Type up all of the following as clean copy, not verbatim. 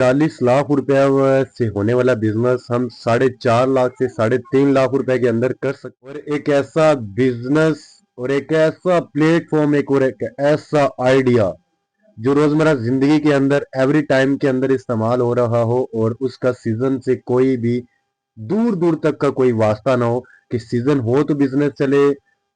40 लाख रुपया से होने वाला बिजनेस हम 4.5 लाख से 3.5 लाख रुपए के अंदर कर सकते, और एक ऐसा बिजनेस और एक ऐसा प्लेटफॉर्म, एक और एक ऐसा आइडिया जो रोजमर्रा जिंदगी के अंदर एवरी टाइम के अंदर इस्तेमाल हो रहा हो, और उसका सीजन से कोई भी दूर दूर तक का कोई वास्ता ना हो कि सीजन हो तो बिजनेस चले,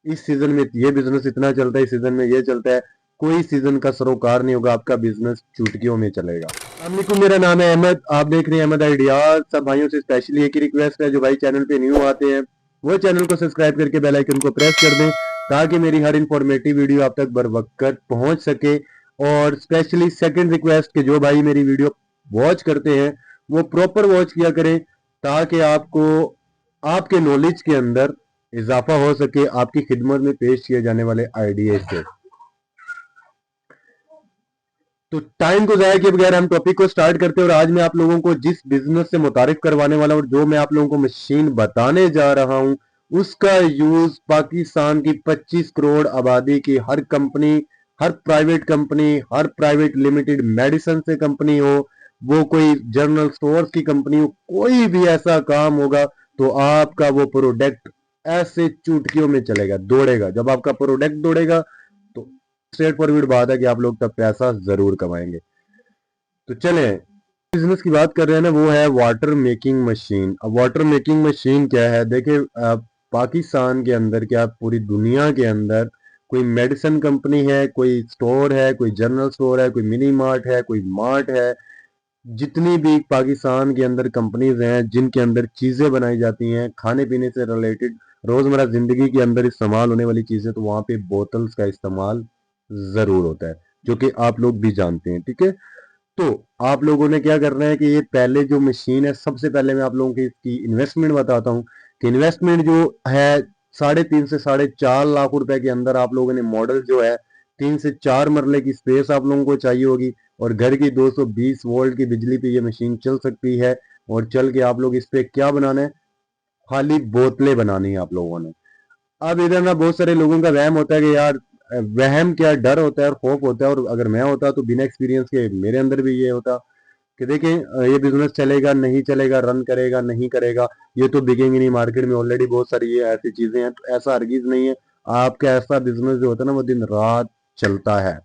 इस सीजन में ये बिजनेस इतना चलता है, इस सीजन में ये चलता है। कोई सीजन का सरोकार नहीं होगा, आपका बिजनेस चुटकियों में चलेगा। अस्सलाम, मेरा नाम है अहमद, आप देख रहे हैं अहमद आइडियाज। सब भाइयों से स्पेशली एक ही रिक्वेस्ट है, जो भाई चैनल पे न्यू आते हैं वो चैनल को सब्सक्राइब करके बेल आइकन को प्रेस कर दें, ताकि मेरी हर इंफॉर्मेटिव वीडियो आप तक बर वक्त पहुंच सके। और स्पेशली सेकंड रिक्वेस्ट कि जो भाई मेरी वीडियो वॉच करते हैं वो प्रॉपर वॉच किया करें, ताकि आपको आपके नॉलेज के अंदर इजाफा हो सके आपकी खिदमत में पेश किए जाने वाले आइडिया से। तो टाइम को जाया किए बगैर हम टॉपिक को स्टार्ट करते हैं। और आज मैं आप लोगों को जिस बिजनेस से मुतारिफ करवाने वाला हूं, और जो मैं आप लोगों को मशीन बताने जा रहा हूं, उसका यूज पाकिस्तान की 25 करोड़ आबादी की हर कंपनी, हर प्राइवेट लिमिटेड मेडिसिन से कंपनी हो, वो कोई जनरल स्टोर्स की कंपनी हो, कोई भी ऐसा काम होगा तो आपका वो प्रोडक्ट ऐसे चुटकियों में चलेगा, दौड़ेगा। जब आपका प्रोडक्ट दौड़ेगा तो स्ट्रेट फॉरवर्ड बात है कि आप लोग तब पैसा जरूर कमाएंगे। तो चले, बिजनेस की बात कर रहे हैं ना, वो है वाटर मेकिंग मशीन। अब वाटर मेकिंग मशीन क्या है, देखिए पाकिस्तान के अंदर क्या पूरी दुनिया के अंदर कोई मेडिसिन कंपनी है, कोई स्टोर है, कोई जनरल स्टोर है, कोई मिनी मार्ट है, कोई मार्ट है, जितनी भी पाकिस्तान के अंदर कंपनीज हैं जिनके अंदर चीजें बनाई जाती हैं खाने पीने से रिलेटेड, रोजमर्रा जिंदगी के अंदर इस्तेमाल होने वाली चीजें, तो वहां पे बोतल्स का इस्तेमाल जरूर होता है, जो कि आप लोग भी जानते हैं। ठीक है, तो आप लोगों ने क्या करना है कि ये पहले जो मशीन है, सबसे पहले मैं आप लोगों की इसकी इन्वेस्टमेंट बताता हूँ कि इन्वेस्टमेंट जो है 3.5 से 4.5 लाख रुपए के अंदर आप लोगों ने मॉडल जो है 3 से 4 मरले की स्पेस आप लोगों को चाहिए होगी, और घर की 220 वोल्ट की बिजली पे ये मशीन चल सकती है। और चल के आप लोग इस पे क्या बनाना है, खाली बोतलें बनानी है आप लोगों ने। अब इधर ना बहुत सारे लोगों का वहम होता है कि यार, वहम क्या, डर होता है और खौफ होता है। और अगर मैं होता तो बिना एक्सपीरियंस के मेरे अंदर भी ये होता कि देखें ये बिजनेस चलेगा नहीं चलेगा, रन करेगा नहीं करेगा, ये तो बिकेंगे नहीं, मार्केट में ऑलरेडी बहुत सारी ये ऐसी चीजें हैं। तो ऐसा हरगिज नहीं है, आपका ऐसा बिजनेस जो होता है ना वो दिन रात चलता है।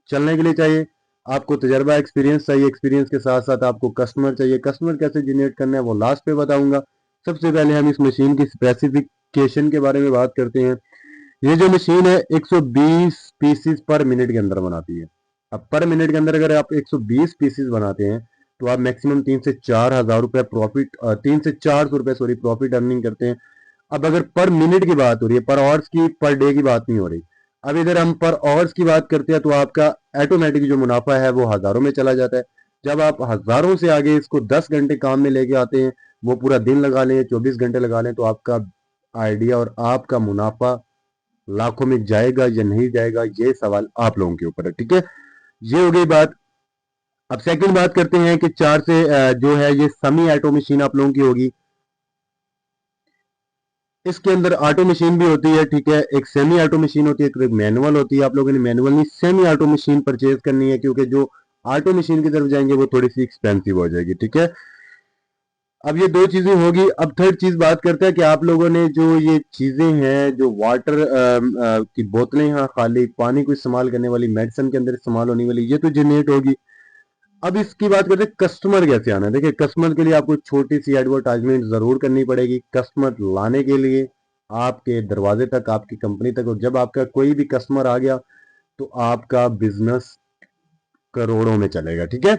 चलने के लिए चाहिए आपको तजर्बा, एक्सपीरियंस चाहिए, एक्सपीरियंस के साथ साथ आपको कस्टमर चाहिए। कस्टमर कैसे जनरेट करना है वो लास्ट पे बताऊंगा। सबसे पहले हम इस मशीन की स्पेसिफिकेशन के बारे में बात करते हैं। ये जो मशीन है 120 पीसीस पर मिनट के अंदर बनाती है। अब पर मिनट के अंदर अगर आप 120 पीसीस बनाते हैं तो आप मैक्सिमम 3 से 4 हजार रुपए प्रॉफिट, 3 से 4 सौ रुपए सॉरी प्रॉफिट अर्निंग करते हैं। अब अगर पर मिनट की बात हो रही है, पर आवर्स की, पर डे की बात नहीं हो रही। अब इधर हम पर आवर्स की बात करते हैं तो आपका ऑटोमेटिक जो मुनाफा है वो हजारों में चला जाता है। जब आप हजारों से आगे इसको 10 घंटे काम में लेके आते हैं, वो पूरा दिन लगा लें, 24 घंटे लगा लें, तो आपका आइडिया और आपका मुनाफा लाखों में जाएगा या नहीं जाएगा, ये सवाल आप लोगों के ऊपर है। ठीक है, ये हो गई बात। अब सेकंड बात करते हैं कि जो है ये सेमी ऑटो मशीन आप लोगों की होगी। इसके अंदर ऑटो मशीन भी होती है, ठीक है, एक सेमी ऑटो मशीन होती है, एक मैनुअल होती है। आप लोगों ने मैनुअल नहीं सेमी ऑटो मशीन परचेज करनी है, क्योंकि जो ऑटो मशीन की तरफ जाएंगे वो थोड़ी सी एक्सपेंसिव हो जाएगी। ठीक है, अब ये दो चीजें होगी। अब थर्ड चीज बात करते हैं कि आप लोगों ने जो ये चीजें हैं, जो वाटर की बोतलें हैं, खाली पानी को इस्तेमाल करने वाली, मेडिसिन के अंदर इस्तेमाल होने वाली, ये तो जनरेट होगी। अब इसकी बात करते हैं कस्टमर कैसे आना है। देखिए, कस्टमर के लिए आपको छोटी सी एडवर्टाइजमेंट जरूर करनी पड़ेगी। कस्टमर लाने के लिए आपके दरवाजे तक, आपकी कंपनी तक, और जब आपका कोई भी कस्टमर आ गया तो आपका बिजनेस करोड़ों में चलेगा। ठीक है,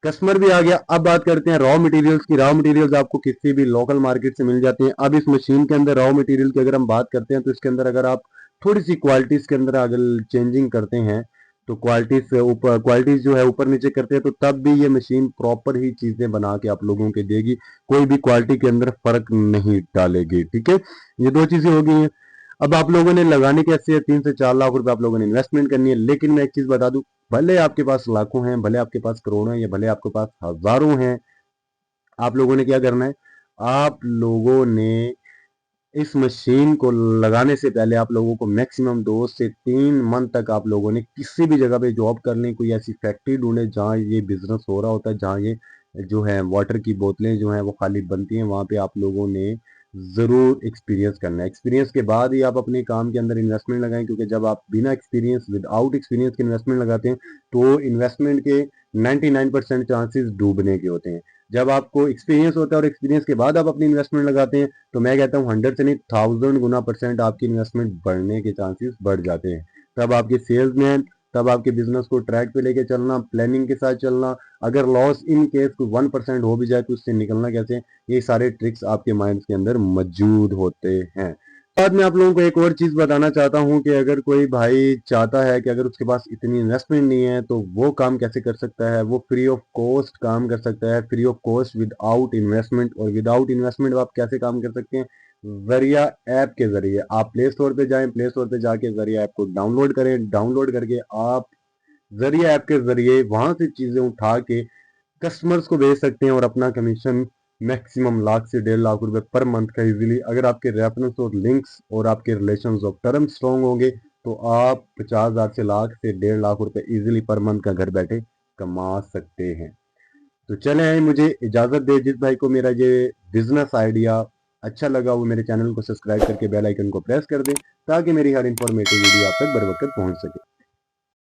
कस्टमर भी आ गया। अब बात करते हैं रॉ मटेरियल्स की। रॉ मटेरियल्स आपको किसी भी लोकल मार्केट से मिल जाती हैं। अब इस मशीन के अंदर रॉ मटेरियल की अगर हम बात करते हैं तो इसके अंदर अगर आप थोड़ी सी क्वालिटीज के अंदर अगर चेंजिंग करते हैं, तो क्वालिटीज जो है ऊपर नीचे करते हैं, तो तब भी ये मशीन प्रॉपर ही चीजें बना के आप लोगों के देगी, कोई भी क्वालिटी के अंदर फर्क नहीं डालेगी। ठीक है, ये दो चीजें हो गई हैं। अब आप लोगों ने लगाने कैसे है, 3 से 4 लाख रुपए आप लोगों ने इन्वेस्टमेंट करनी है। लेकिन मैं एक चीज बता दूं, भले आपके पास लाखों हैं, भले आपके पास करोड़ों हैं, या भले आपके पास हजारों हैं, आप लोगों ने क्या करना है, आप लोगों ने इस मशीन को लगाने से पहले आप लोगों को मैक्सिमम 2 से 3 मंथ तक आप लोगों ने किसी भी जगह पे जॉब कर ली, कोई ऐसी फैक्ट्री ढूंढे जहाँ ये बिजनेस हो रहा होता है, जहाँ ये जो है वाटर की बोतलें जो हैं वो खाली बनती हैं, वहाँ पे आप लोगों ने ज़रूर एक्सपीरियंस करना है। एक्सपीरियंस के बाद ही आप अपने काम के अंदर इन्वेस्टमेंट लगाएं, क्योंकि जब आप बिना एक्सपीरियंस विदाउट एक्सपीरियंस के इन्वेस्टमेंट लगाते हैं तो इन्वेस्टमेंट के 99% चांसेस डूबने के होते हैं। जब आपको एक्सपीरियंस होता है और एक्सपीरियंस के बाद आप अपनी इन्वेस्टमेंट लगाते हैं तो मैं कहता हूँ 100 से नहीं 1000 गुना % आपकी इन्वेस्टमेंट बढ़ने के चांसेस बढ़ जाते हैं। तब आपके सेल्समैन, तब आपके बिजनेस को ट्रैक पे लेके चलना, प्लानिंग के साथ चलना, अगर लॉस इन केस कोई 1% हो भी जाए तो उससे निकलना कैसे, ये सारे ट्रिक्स आपके माइंड के अंदर मौजूद होते हैं। बाद में आप लोगों को एक और चीज बताना चाहता हूँ कि अगर कोई भाई चाहता है कि अगर उसके पास इतनी इन्वेस्टमेंट नहीं है तो वो काम कैसे कर सकता है, वो फ्री ऑफ कॉस्ट काम कर सकता है, free of cost without investment. और विदाउट इन्वेस्टमेंट आप कैसे काम कर सकते हैं, जरिया ऐप के जरिए। आप प्ले स्टोर पे जाएं, प्ले स्टोर पे जाके जरिया ऐप को डाउनलोड करें, डाउनलोड करके आप जरिया ऐप के जरिए वहां से चीजें उठा के कस्टमर्स को भेज सकते हैं और अपना कमीशन मैक्सिमम लाख से 1.5 लाख रुपए पर मंथ का इजीली, अगर आपके रेफरेंस और लिंक्स और आपके रिलेशंस ऑफ टर्म स्ट्रॉन्ग होंगे तो आप 50,000 से लाख से 1.5 लाख रुपए इजीली पर मंथ का घर बैठे कमा सकते हैं। तो चले, मुझे इजाजत दे। जिस भाई को मेरा ये बिजनेस आइडिया अच्छा लगा वो मेरे चैनल को सब्सक्राइब करके बेल आइकन को प्रेस कर दे, ताकि मेरी हर इंफॉर्मेटिव वीडियो आप तक बर वक्त पहुंच सके।